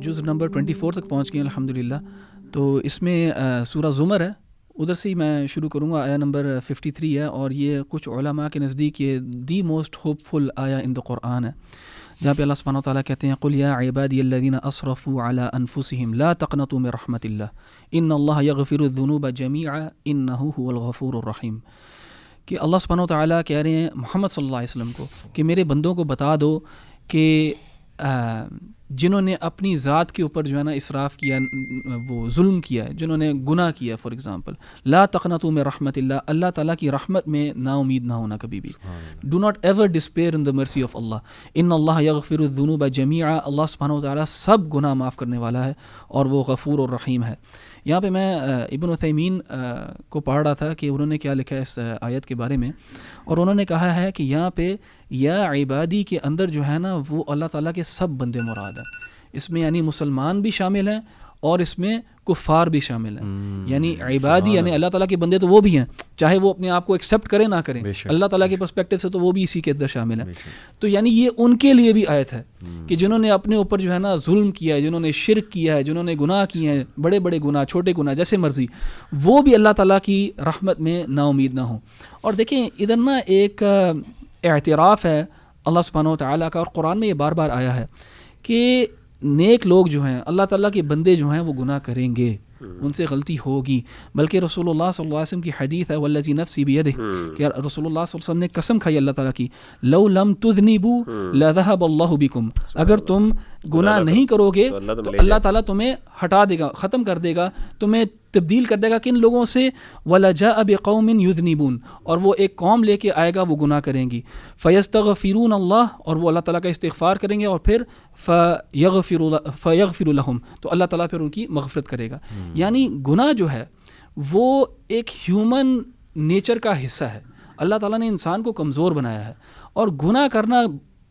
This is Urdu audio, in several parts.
جز نمبر 24 تک پہنچ گئے الحمدللہ. تو اس میں سورہ زمر ہے, ادھر سے ہی میں شروع کروں گا. آیا نمبر 53 ہے, اور یہ کچھ علماء کے نزدیک یہ دی موسٹ ہوپ فل آیا ان دا قرآن ہے, جہاں پہ اللہ سبحانہ وتعالیٰ کہتے ہیں قل یا عبادی الذین اسرفوا علی انفسہم لا تقنطوا من رحمۃ اللہ ان اللہ یغفر الذنوب جمیعا انہ هو الغفور الرحیم. کہ اللہ سبحانہ وتعالیٰ کہہ رہے ہیں محمد صلی اللہ علیہ وسلم کو کہ میرے بندوں کو بتا دو کہ جنہوں نے اپنی ذات کے اوپر جو ہے نا اسراف کیا, وہ ظلم کیا ہے, جنہوں نے گناہ کیا ہے, فار ایگزامپل لا تقنطوا من رحمت اللہ, اللہ تعالیٰ کی رحمت میں نا امید نہ ہونا کبھی بھی. Do not ever despair in the mercy of اللہ, ان اللہ یغفر الذنوب جمیعا, اللہ سبحانہ وتعالیٰ سب گناہ معاف کرنے والا ہے اور وہ غفور الرحیم ہے. یہاں پہ میں ابن عثیمین کو پڑھ رہا تھا کہ انہوں نے کیا لکھا ہے اس آیت کے بارے میں, اور انہوں نے کہا ہے کہ یہاں پہ یا عبادی کے اندر جو ہے نا وہ اللہ تعالیٰ کے سب بندے مراد ہیں. اس میں یعنی مسلمان بھی شامل ہیں اور اس میں کفار بھی شامل ہیں. یعنی عبادی یعنی اللہ تعالیٰ کے بندے تو وہ بھی ہیں, چاہے وہ اپنے آپ کو ایکسیپٹ کریں نہ کریں, اللہ تعالیٰ کے پرسپیکٹو سے تو وہ بھی اسی کے اندر شامل ہیں. تو یعنی یہ ان کے لیے بھی آیت ہے کہ جنہوں نے اپنے اوپر جو ہے نا ظلم کیا ہے, جنہوں نے شرک کیا ہے, جنہوں نے گناہ کیے ہیں, بڑے بڑے گناہ, چھوٹے گناہ, جیسے مرضی, وہ بھی اللہ تعالیٰ کی رحمت میں نا امید نہ ہوں. اور دیکھیں ادھر نا ایک اعتراف ہے اللہ سبحانہ وتعالیٰ کا, اور قرآن میں یہ بار بار آیا ہے کہ نیک لوگ جو ہیں, اللہ تعالیٰ کے بندے جو ہیں, وہ گناہ کریں گے, ان سے غلطی ہوگی. بلکہ رسول اللہ صلی اللہ علیہ وسلم کی حدیث ہے والذی نفسی بیدہ, کہ رسول اللہ صلی اللہ علیہ وسلم نے قسم کھائی اللہ تعالیٰ کی, لو لم تذنبوا لذهب اللہ بکم, اگر تم گناہ نہیں کرو گے تو اللہ تعالیٰ تمہیں ہٹا دے گا, ختم کر دے گا, تمہیں تبدیل کر دے گا کن لوگوں سے, وَلَجَاءَ بِقَوْمٍ يُذْنِبُونَ, اور وہ ایک قوم لے کے آئے گا وہ گناہ کریں گی, فَيَسْتَغْفِرُونَ اللَّهَ, اور وہ اللہ تعالیٰ کا استغفار کریں گے, اور پھر فَيَغْفِرُ لَهُمْ, تو اللہ تعالیٰ پھر ان کی مغفرت کرے گا. یعنی گناہ جو ہے وہ ایک ہیومن نیچر کا حصہ ہے. اللہ تعالیٰ نے انسان کو کمزور بنایا ہے, اور گناہ کرنا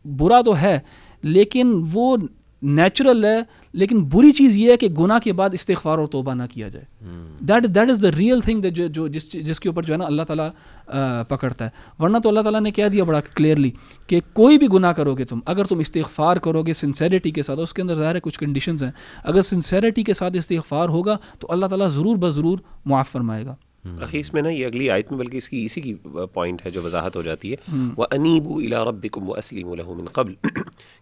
برا تو ہے لیکن وہ نیچرل ہے. لیکن بری چیز یہ ہے کہ گناہ کے بعد استغفار اور توبہ نہ کیا جائے. That is the real thing جو جس کے اوپر جو ہے نا اللہ تعالیٰ پکڑتا ہے. ورنہ تو اللہ تعالیٰ نے کہہ دیا بڑا کلیئرلی کہ کوئی بھی گناہ کرو گے تم, اگر تم استغفار کرو گے سنسیریٹی کے ساتھ, اس کے اندر ظاہر ہے کچھ کنڈیشنز ہیں, اگر سنسیریٹی کے ساتھ استغفار ہوگا تو اللہ تعالیٰ ضرور بضرور معاف فرمائے گا. اخی اس میں نا یہ اگلی آیت میں بلکہ اسی کی پوائنٹ ہے جو وضاحت ہو جاتی ہے, وَأَنِيبُوا إِلَىٰ رَبِّكُمْ وَأَسْلِمُوا لَهُ مِن قَبْلِ,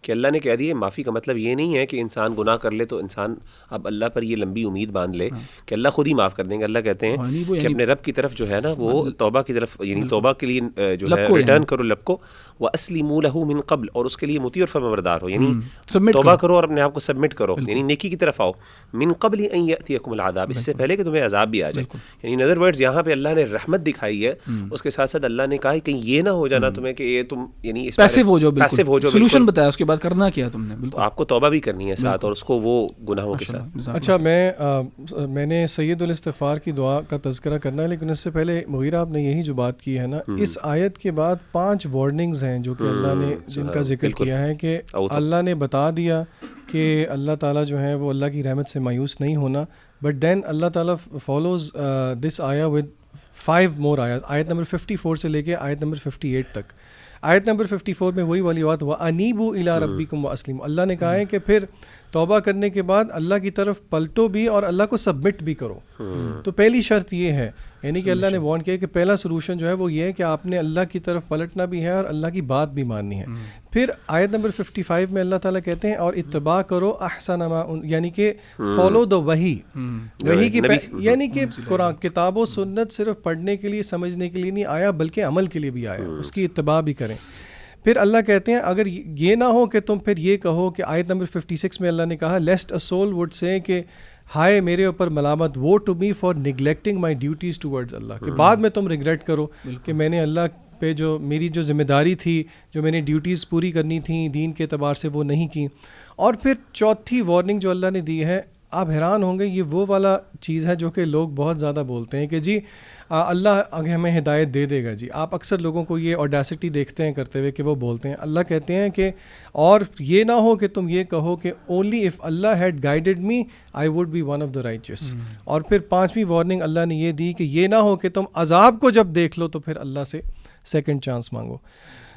کہ اللہ نے کہہ دیا معافی کا مطلب یہ نہیں ہے کہ انسان گناہ کر لے تو انسان اب اللہ پر یہ لمبی امید باندھ لے کہ اللہ خود ہی معاف کر دیں گے. اللہ کہتے ہیں کہ اپنے رب کی طرف جو ہے نا وہ توبہ کی طرف, یعنی توبہ کے لیے جو ہے ریٹرن کرو لب کو, وَأَسْلِمُوا لَهُ مِن قَبْلِ, اور اس کے لیے مطیع اور فرمانبردار ہو, یعنی توبہ کرو اور اپنے آپ کو سبمٹ کرو, یعنی نیکی کی طرف آؤ, من قبل ان یأتیکم العذاب, اس سے پہلے کہ تمہیں عذاب بھی آ جائے. یعنی ان ادر ورڈز یہاں پہ اللہ نے رحمت دکھائی ہے, اس کے ساتھ ساتھ اللہ نے کہا ہے کہ یہ نہ ہو جانا تمہیں کہ یہ تم یعنی پیسو ہو جاؤ, سولوشن بتایا اس کے بعد کرنا کیا تم نے, بالکل آپ کو توبہ بھی کرنی ہے ساتھ, اور اس کو وہ گناہوں کے ساتھ. اچھا میں نے سید الاستغفار کی دعا کا تذکرہ کرنا ہے, لیکن اس سے پہلے مغیرہ آپ نے یہی جو بات کی ہے نا, اس آیت کے بعد 5 وارننگز ہیں جو کہ اللہ نے جن کا ذکر کیا ہے, کہ اللہ نے بتا دیا کہ اللہ تعالیٰ جو ہے وہ اللہ کی رحمت سے مایوس نہیں ہونا, بٹ دین اللہ تعالیٰ فالوز دس آیا ود 5 more آیات, آیت نمبر 54 سے لے کے آیت نمبر 58 تک. آیت نمبر 54 میں وہی والی بات, وَأَنِيبُوا إِلَىٰ رَبِّكُمْ وَأَسْلِمُوا, اللہ نے کہا ہے کہ پھر توبہ کرنے کے بعد اللہ کی طرف پلٹو بھی اور اللہ کو سبمٹ بھی کرو. تو پہلی شرط یہ ہے, یعنی کہ اللہ نے وارن کیا کہ پہلا سولوشن جو ہے وہ یہ ہے کہ آپ نے اللہ کی طرف پلٹنا بھی ہے اور اللہ کی بات بھی ماننی ہے. پھر آیت نمبر 55 میں اللہ تعالیٰ کہتے ہیں اور اتباع کرو احسن ما, یعنی کہ فالو دا وحی کی, یعنی کہ قرآن کتاب و سنت صرف پڑھنے کے لیے سمجھنے کے لیے نہیں آیا بلکہ عمل کے لیے بھی آیا, اس کی اتباع بھی کریں. پھر اللہ کہتے ہیں اگر یہ نہ ہو کہ تم پھر یہ کہو کہ آیت نمبر 56 میں اللہ نے کہا least a civil would say کہ ہائے میرے اوپر ملامت, وہ to me for neglecting my duties towards Allah, کہ بعد میں تم ریگریٹ کرو کہ میں نے اللہ پہ جو میری جو ذمہ داری تھی, جو میں نے ڈیوٹیز پوری کرنی تھیں دین کے اعتبار سے, وہ نہیں کی. اور پھر چوتھی وارننگ جو اللہ نے دی ہے, آپ حیران ہوں گے, یہ وہ والا چیز ہے جو کہ لوگ بہت زیادہ بولتے ہیں کہ جی اللہ آگے ہمیں ہدایت دے دے گا. جی آپ اکثر لوگوں کو یہ اوڈیسٹی دیکھتے ہیں کرتے ہوئے کہ وہ بولتے ہیں, اللہ کہتے ہیں کہ اور یہ نہ ہو کہ تم یہ کہو کہ only if Allah had guided me I would be one of the righteous. اور پھر 5ویں وارننگ اللہ نے یہ دی کہ یہ نہ ہو کہ تم عذاب کو جب دیکھ لو تو پھر اللہ سے سیکنڈ چانس مانگو.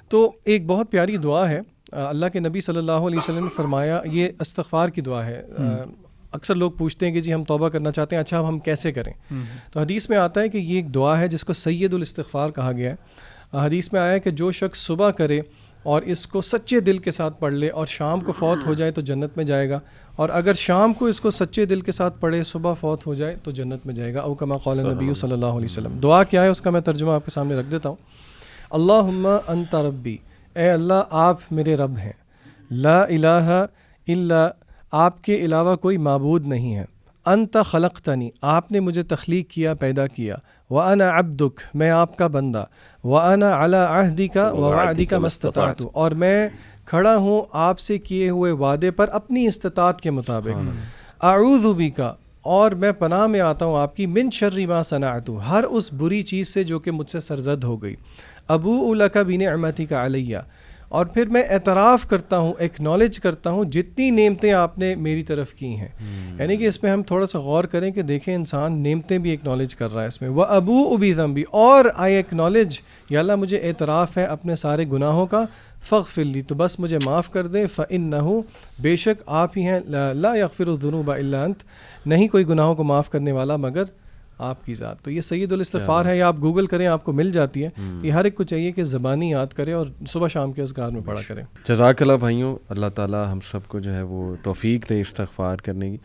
تو ایک بہت پیاری دعا ہے اللہ کے نبی صلی اللہ علیہ وسلم نے فرمایا یہ استغفار کی دعا ہے. اکثر لوگ پوچھتے ہیں کہ جی ہم توبہ کرنا چاہتے ہیں, اچھا اب ہم کیسے کریں؟ تو حدیث میں آتا ہے کہ یہ ایک دعا ہے جس کو سید الاستغفار کہا گیا ہے. حدیث میں آیا ہے کہ جو شخص صبح کرے اور اس کو سچے دل کے ساتھ پڑھ لے اور شام کو فوت ہو جائے تو جنت میں جائے گا, اور اگر شام کو اس کو سچے دل کے ساتھ پڑھے صبح فوت ہو جائے تو جنت میں جائے گا. او کما قال نبی صلی اللہ علیہ وسلم. دعا کیا ہے اس کا میں ترجمہ آپ کے سامنے رکھ دیتا ہوں. اللہم انت ربی, اے اللہ آپ میرے رب ہیں. لا الہ الا, آپ کے علاوہ کوئی معبود نہیں ہے. انت خلقتنی, آپ نے مجھے تخلیق کیا, پیدا کیا. وانا عبدک, میں آپ کا بندہ. وانا علی عہدک ووعدک ما استطعت, اور میں کھڑا ہوں آپ سے کیے ہوئے وعدے پر اپنی استطاعت کے مطابق. اعوذ بک, اور میں پناہ میں آتا ہوں آپ کی, من شر ما صنعت, ہر اس بری چیز سے جو کہ مجھ سے سرزد ہو گئی. ابوء لک بنعمتک علیہ, اور پھر میں اعتراف کرتا ہوں, ایکنالج کرتا ہوں جتنی نعمتیں آپ نے میری طرف کی ہیں. یعنی کہ اس میں ہم تھوڑا سا غور کریں کہ دیکھیں انسان نعمتیں بھی ایکنالج کر رہا ہے اس میں. وَأَبُوءُ بِذَنبِي, اور آئی ایکنالج, یا اللہ مجھے اعتراف ہے اپنے سارے گناہوں کا. فاغفر لی, تو بس مجھے معاف کر دے. فَإِنَّهُ, بے شک آپ ہی ہیں, لا يغفر الذنوب الا انت, نہیں کوئی گناہوں کو معاف کرنے والا مگر آپ کی ذات. تو یہ سید الاستغفار ہے, یا آپ گوگل کریں آپ کو مل جاتی ہے. یہ ہر ایک کو چاہیے کہ زبانی یاد کرے اور صبح شام کے اذکار میں پڑھا کریں. جزاک اللہ بھائیوں, اللہ تعالیٰ ہم سب کو جو ہے وہ توفیق دے استغفار کرنے کی.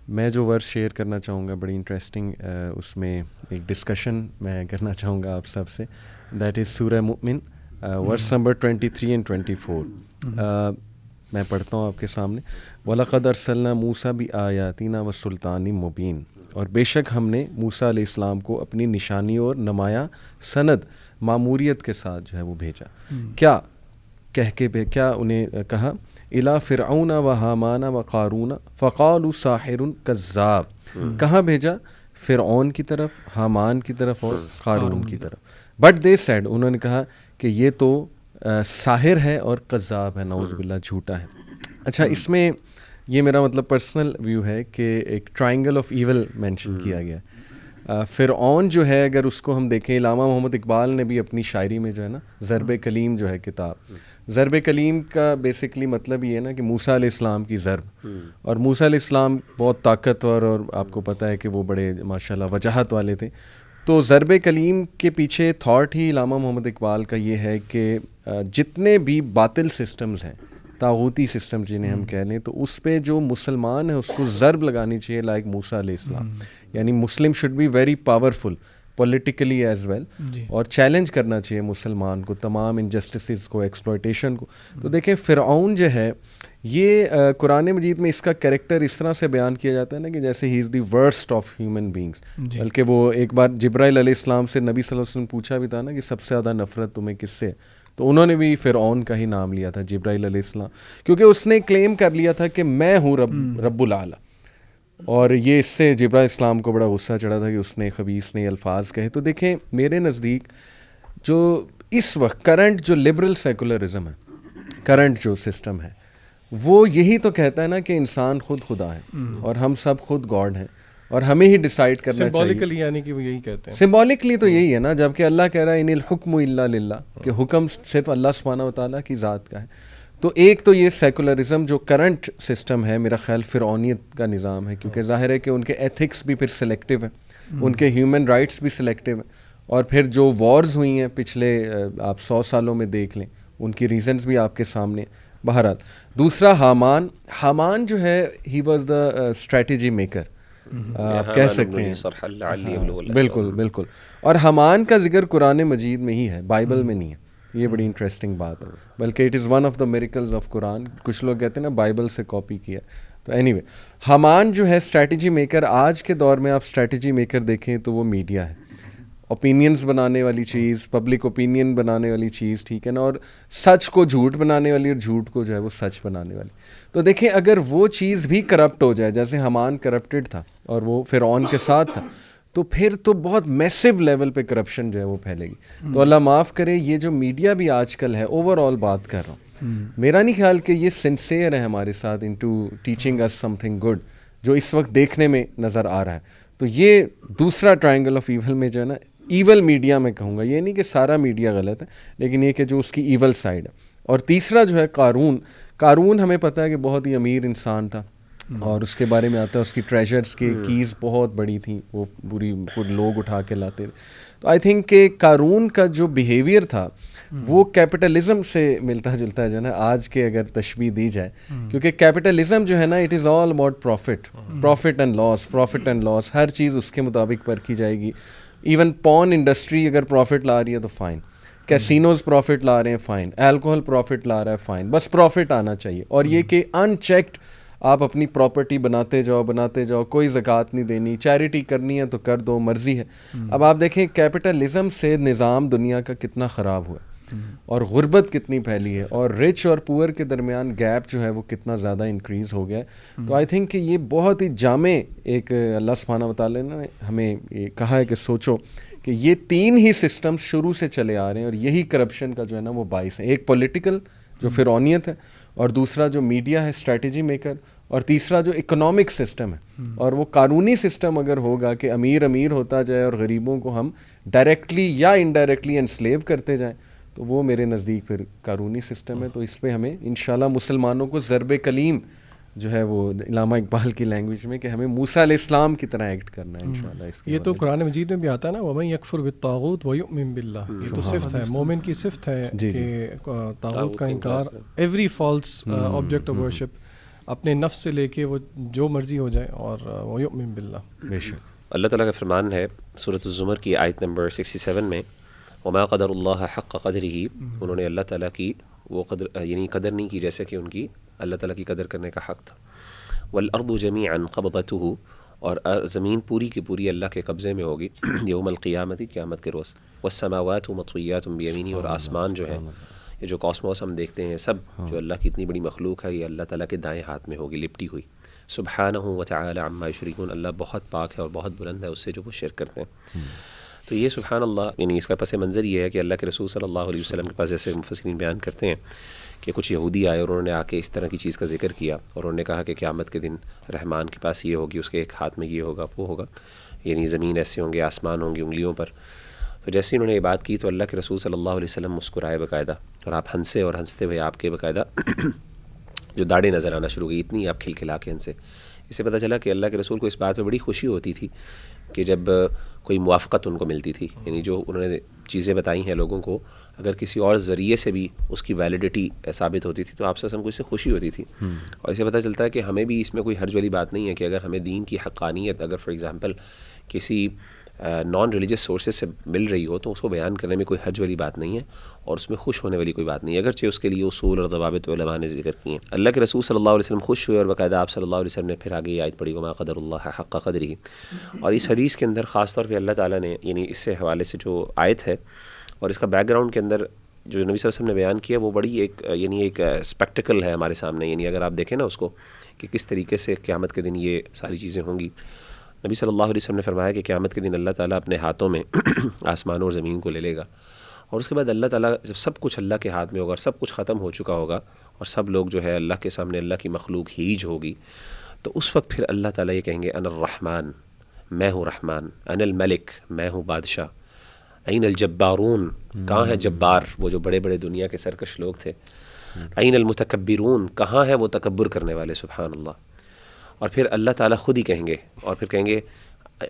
میں جو ورس شیئر کرنا چاہوں گا بڑی انٹرسٹنگ, اس میں ایک ڈسکشن میں کرنا چاہوں گا آپ سب سے. دیٹ از سورہ مؤمن, ورس نمبر 23 and 24. میں پڑھتا ہوں آپ کے سامنے. وَلَقَدْ أَرْسَلْنَا مُوسَىٰ بِآيَاتِنَا وَسُلْطَانٍ مُبِينٍ, اور بے شک ہم نے موسیٰ علیہ السلام کو اپنی نشانی اور نمایاں سند ماموریت کے ساتھ جو ہے وہ بھیجا. کیا کہہ کے کیا انہیں کہا, اِلَىٰ فِرْعَوْنَ وَحَامَانَ وَقَارُونَ فَقَالُوا سَاحِرٌ كَذَّابٌ. کہاں بھیجا؟ فرعون کی طرف, حامان کی طرف اور قارون کی طرف. بٹ دے سیڈ, انہوں نے کہا کہ یہ تو ساحر ہے اور کذاب ہے, نعوذ باللہ جھوٹا ہے. اچھا, اس میں یہ میرا مطلب پرسنل ویو ہے کہ ایک ٹرائنگل آف ایول مینشن کیا گیا. فرعون جو ہے, اگر اس کو ہم دیکھیں, علامہ محمد اقبال نے بھی اپنی شاعری میں جو ہے نا ضرب کلیم جو ہے کتاب, ضرب کلیم کا بیسکلی مطلب یہ ہے نا کہ موسیٰ علیہ السلام کی ضرب, اور موسیٰ علیہ السلام بہت طاقتور اور آپ کو پتہ ہے کہ وہ بڑے ماشاءاللہ وجاہت والے تھے. تو ضرب کلیم کے پیچھے تھاٹ ہی علامہ محمد اقبال کا یہ ہے کہ جتنے بھی باطل سسٹمز ہیں, طاغوتی سسٹم جنہیں ہم کہہ لیں, تو اس پہ جو مسلمان ہے اس کو ضرب لگانی چاہیے لائک موسیٰ علیہ السلام. یعنی Muslim should be very powerful politically as well, اور چیلنج کرنا چاہیے مسلمان کو تمام انجسٹسز کو, ایکسپلوئٹیشن کو. تو دیکھیں فرعون جو ہے یہ قرآن مجید میں اس کا کریکٹر اس طرح سے بیان کیا جاتا ہے نا کہ جیسے ہی is the worst of human beings. بلکہ وہ ایک بار جبرائیل علیہ السلام سے نبی صلی اللہ علیہ وسلم پوچھا بھی تھا نا کہ سب سے زیادہ نفرت تمہیں کس سے, تو انہوں نے بھی فرعون کا ہی نام لیا تھا, جبرائیل علیہ السلام, کیونکہ اس نے کلیم کر لیا تھا کہ میں ہوں رب العالی. اور یہ اس سے جبرائیل السلام کو بڑا غصہ چڑھا تھا کہ اس نے خبیث نے الفاظ کہے. تو دیکھیں میرے نزدیک جو اس وقت کرنٹ جو لبرل سیکولرزم ہے, کرنٹ جو سسٹم ہے, وہ یہی تو کہتا ہے نا کہ انسان خود خدا ہے اور ہم سب خود گاڈ ہیں, اور ہمیں ہی ڈیسائیڈ کرنا چاہیے. سمبولکلی یعنی کہ وہ یہی کہتے ہیں, سمبولکلی تو یہی ہے نا, جبکہ اللہ کہہ رہا ہے ان الحکم الا للہ, کہ حکم صرف اللہ سبحانہ و تعالیٰ کی ذات کا ہے. تو ایک تو یہ سیکولرزم جو کرنٹ سسٹم ہے میرا خیال فرعونیت کا نظام ہے, کیونکہ ظاہر ہے کہ ان کے ایتھکس بھی پھر سلیکٹیو ہیں, ان کے ہیومن رائٹس بھی سلیکٹیو ہیں, اور پھر جو وارز ہوئی ہیں پچھلے آپ 100 سالوں میں دیکھ لیں, ان کی ریزنز بھی آپ کے سامنے. بہرحال دوسرا حامان جو ہے he was the strategy maker, کہہ سکتے ہیں. بالکل بالکل. اور حامان کا ذکر قرآن مجید میں ہی ہے, بائبل میں نہیں ہے. یہ بڑی انٹرسٹنگ بات ہے, بلکہ it is one of the miracles of Quran. کچھ لوگ کہتے ہیں نا بائبل سے کاپی کیا. تو اینی وے حامان جو ہے اسٹریٹجی میکر. آج کے دور میں آپ اسٹریٹجی میکر دیکھیں تو وہ میڈیا ہے, اوپینینز بنانے والی چیز, پبلک اوپینین بنانے والی چیز, ٹھیک ہے نا, اور سچ کو جھوٹ بنانے والی اور جھوٹ کو جو ہے وہ سچ بنانے والی. تو دیکھیں اگر وہ چیز بھی کرپٹ ہو جائے, جیسے حامان کرپٹڈ تھا اور وہ فرعون کے ساتھ تھا, تو پھر تو بہت میسو لیول پہ کرپشن جو ہے وہ پھیلے گی. تو اللہ معاف کرے, یہ جو میڈیا بھی آج کل ہے, اوور آل بات کر رہا ہوں, میرا نہیں خیال کہ یہ سنسیئر ہے ہمارے ساتھ انٹو ٹیچنگ اس سم تھنگ گڈ, جو اس وقت دیکھنے میں نظر آ رہا ہے. تو یہ دوسرا ٹرائنگل آف ایول میں جو ہے نا, ایول میڈیا میں کہوں گا, یہ نہیں کہ سارا میڈیا غلط ہے, لیکن یہ کہ جو اس کی ایول سائڈ ہے. اور تیسرا جو ہے قارون ہمیں پتہ ہے کہ بہت ہی امیر انسان تھا، اور اس کے بارے میں آتا ہے اس کی ٹریجرز کی کیز بہت بڑی تھیں، وہ پوری لوگ اٹھا کے لاتے تھے. تو آئی تھنک کہ قارون کا جو بیہیویئر تھا وہ کیپٹلزم سے ملتا جلتا ہے جو ہے نا آج کے اگر تشبیہ دی جائے، کیونکہ کیپٹلزم جو ہے نا it is all about profit and loss, ہر چیز اس کے مطابق پرکھی جائے گی. ایون پون انڈسٹری اگر پروفٹ لا رہی ہے تو فائن، کیسینوز پروفٹ لا رہے ہیں فائن، الکوہل پروفٹ لا رہا ہے فائن، بس پروفٹ آنا چاہیے. اور یہ کہ ان چیکڈ آپ اپنی پراپرٹی بناتے جاؤ، کوئی زکوٰۃ نہیں دینی، چیریٹی کرنی ہے تو کر دو، مرضی ہے. اب آپ دیکھیں کیپٹلزم سے نظام دنیا کا کتنا خراب ہوا اور غربت کتنی پھیلی ہے، اور رچ اور پور کے درمیان گیپ جو ہے وہ کتنا زیادہ انکریز ہو گیا ہے. تو آئی تھنک کہ یہ بہت ہی جامع ایک اللہ سبحانہ وتعالیٰ نے ہمیں یہ کہا ہے کہ سوچو کہ یہ تین ہی سسٹمز شروع سے چلے آ رہے ہیں اور یہی کرپشن کا جو ہے نا وہ باعث ہے. ایک پولیٹیکل جو فرعونیت ہے، اور دوسرا جو میڈیا ہے اسٹریٹجی میکر، اور تیسرا جو اکنامک سسٹم ہے. اور وہ قانونی سسٹم اگر ہوگا کہ امیر ہوتا جائے اور غریبوں کو ہم ڈائریکٹلی یا انڈائریکٹلی انسلیو کرتے جائیں، تو وہ میرے نزدیک پھر قانونی سسٹم ہے. تو اس پہ ہمیں انشاءاللہ مسلمانوں کو ضرب کلیم جو ہے وہ علامہ اقبال کی لینگویج میں کہ ہمیں موسیٰ علیہ السلام کی طرح ایکٹ کرنا ہے انشاءاللہ. یہ تو قرآن مجید میں بھی آتا ہے نا، وَمَن يَكْفُرْ بِالطَّاغُوتِ وَيُؤْمِن بِاللَّهِ، یہ تو صفت ہے مومن کی، صفت ہے کہ طاغوت کا انکار، every false object of worship, اپنے نفس سے لے کے وہ جو مرضی ہو جائے، اور وَيُؤْمِن بِاللَّهِ. بے شک اللہ تعالیٰ کا فرمان ہے سورۃ الزمر کی آیت نمبر 67 میں، وما قدر اللہ حق قدرہ، انہوں نے اللہ تعالیٰ کی وہ قدر یعنی قدر نہیں کی جیسے کہ ان کی اللہ تعالیٰ کی قدر کرنے کا حق تھا. والارض جمیعا قبضتہ، اور زمین پوری کی پوری اللہ کے قبضے میں ہوگی یوم القیامت، قیامت کے روز. والسماوات مطویات بیمینہ، اور آسمان جو ہے، یہ جو کاسموس ہم دیکھتے ہیں سب، جو اللہ کی اتنی بڑی مخلوق ہے، یہ اللہ تعالیٰ کے دائیں ہاتھ میں ہوگی لپٹی ہوئی. سبحانہ وتعالی عما یشرکون، اللہ بہت پاک ہے اور بہت بلند ہے اس سے جو وہ شرک کرتے ہیں. تو یہ سبحان اللہ، یعنی اس کا پس منظر یہ ہے کہ اللہ کے رسول صلی اللہ علیہ وسلم کے پاس جیسے مفسرین بیان کرتے ہیں کہ کچھ یہودی آئے اور انہوں نے آ کے اس طرح کی چیز کا ذکر کیا، اور انہوں نے کہا کہ قیامت کے دن رحمان کے پاس یہ ہوگی، اس کے ایک ہاتھ میں یہ ہوگا، وہ ہوگا، یعنی زمین ایسے ہوں گے، آسمان ہوں گے انگلیوں پر. تو جیسے انہوں نے یہ بات کی تو اللہ کے رسول صلی اللہ علیہ وسلم مسکرائے باقاعدہ، اور آپ ہنسے، اور ہنستے ہوئے آپ کے باقاعدہ جو داڑھیں نظر آنا شروع ہوئی، اتنی آپ کھلکھلا کے ہنسے. اس سے پتہ چلا کہ اللہ کے رسول کو اس بات پہ بڑی خوشی ہوتی تھی کہ جب کوئی موافقت ان کو ملتی تھی، یعنی جو انہوں نے چیزیں بتائی ہیں لوگوں کو، اگر کسی اور ذریعے سے بھی اس کی ویلیڈیٹی ثابت ہوتی تھی تو آپ سے کو اس سے خوشی ہوتی تھی. اور اسے پتہ چلتا ہے کہ ہمیں بھی اس میں کوئی حرج والی بات نہیں ہے کہ اگر ہمیں دین کی حقانیت اگر فار ایگزامپل کسی نان ریلیجس سورسز سے مل رہی ہو تو اس کو بیان کرنے میں کوئی حرج والی بات نہیں ہے، اور اس میں خوش ہونے والی کوئی بات نہیں ہے، اگرچہ اس کے لیے اصول اور ضوابط علماء نے ذکر کیے ہیں. اللہ کے رسول صلی اللہ علیہ وسلم خوش ہوئے، اور باقاعدہ آپ صلی اللہ علیہ وسلم نے پھر آگے یہ آیت پڑھی وما قدر اللہ حق قدرہ. اور اس حدیث کے اندر خاص طور پہ اللہ تعالیٰ نے یعنی اس سے حوالے سے جو آیت ہے اور اس کا بیک گراؤنڈ کے اندر جو نبی صلی اللہ علیہ وسلم نے بیان کیا وہ بڑی ایک یعنی ایک اسپیکٹیکل ہے ہمارے سامنے. یعنی اگر آپ دیکھیں نا اس کو کہ کس طریقے سے قیامت کے دن یہ ساری چیزیں ہوں گی. نبی صلی اللہ علیہ وسلم نے فرمایا کہ قیامت کے دن اللہ تعالیٰ اپنے ہاتھوں میں آسمانوں اور زمین کو لے لے گا، اور اس کے بعد اللہ تعالیٰ جب سب کچھ اللہ کے ہاتھ میں ہوگا اور سب کچھ ختم ہو چکا ہوگا اور سب لوگ جو ہے اللہ کے سامنے اللہ کی مخلوق ہی جو ہوگی، تو اس وقت پھر اللہ تعالیٰ یہ کہیں گے انا الرحمن، میں ہوں رحمان، انا الملک، میں ہوں بادشاہ، این الجبارون، کہاں ہے جبار، وہ جو بڑے بڑے دنیا کے سرکش لوگ تھے، این المتکبرون، کہاں ہے وہ تکبر کرنے والے، سبحان اللہ. اور پھر اللہ تعالیٰ خود ہی کہیں گے، اور پھر کہیں گے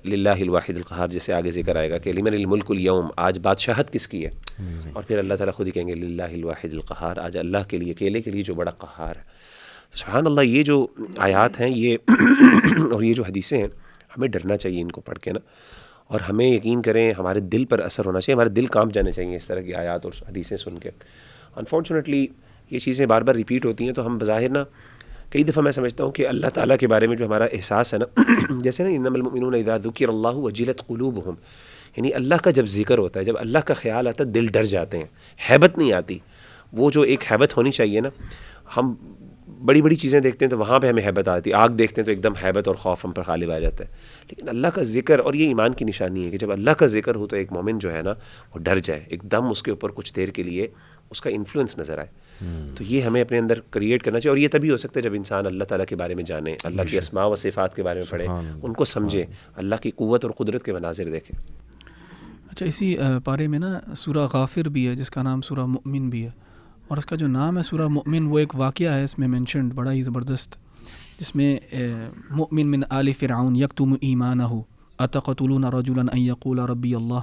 للہ الواحد القہار، جیسے آگے ذکر آئے گا کہ لمن الملک اليوم، آج بادشاہت کس کی ہے، اور پھر اللہ تعالیٰ خود ہی کہیں گے للہ الواحد القہار، آج اللہ کے لیے، اکیلے کے لیے جو بڑا قہار ہے. سبحان اللہ. یہ جو آیات ہیں یہ اور یہ جو حدیثیں ہیں ہمیں ڈرنا چاہیے ان کو پڑھ کے نا، اور ہمیں یقین کریں ہمارے دل پر اثر ہونا چاہیے، ہمارے دل کانپ جانے چاہیے اس طرح کی آیات اور حدیثیں سن کے. انفارچونیٹلی یہ چیزیں بار بار ریپیٹ ہوتی ہیں، تو ہم بظاہر نا کئی دفعہ میں سمجھتا ہوں کہ اللہ تعالیٰ کے بارے میں جو ہمارا احساس ہے نا جیسے نا انما المؤمنون اذا ذکر اللہ وجلت قلوبہم، یعنی اللہ کا جب ذکر ہوتا ہے، جب اللہ کا خیال آتا ہے دل ڈر جاتے ہیں، ہیبت نہیں آتی. وہ جو ایک ہیبت ہونی چاہیے نا، ہم بڑی بڑی چیزیں دیکھتے ہیں تو وہاں پہ ہمیں ہیبت آتی ہے، آگ دیکھتے ہیں تو ایک دم ہیبت اور خوف ہم پر غالب آ جاتا ہے. لیکن اللہ کا ذکر، اور یہ ایمان کی نشانی ہے کہ جب اللہ کا ذکر ہو تو ایک مومن جو ہے نا وہ ڈر جائے، ایک دم اس کے اوپر کچھ دیر کے لیے اس کا انفلوئنس نظر آئے. تو یہ ہمیں اپنے اندر کریٹ کرنا چاہیے، اور یہ تبھی ہو سکتا ہے جب انسان اللہ تعالیٰ کے بارے میں جانے، اللہ کی اسماء و صفات کے بارے میں پڑھے، ان کو سمجھے، اللہ کی قوت اور قدرت کے مناظر دیکھے. اچھا، اسی پارے میں نا سورہ غافر بھی ہے جس کا نام سورہ مؤمن بھی ہے، اور اس کا جو نام ہے سورہ مؤمن، وہ ایک واقعہ ہے اس میں مینشنڈ بڑا ہی زبردست، جس میں مؤمن من آل فرعون یکتم ایمانہ اتقتلون رجلا ان یقول ربی اللہ.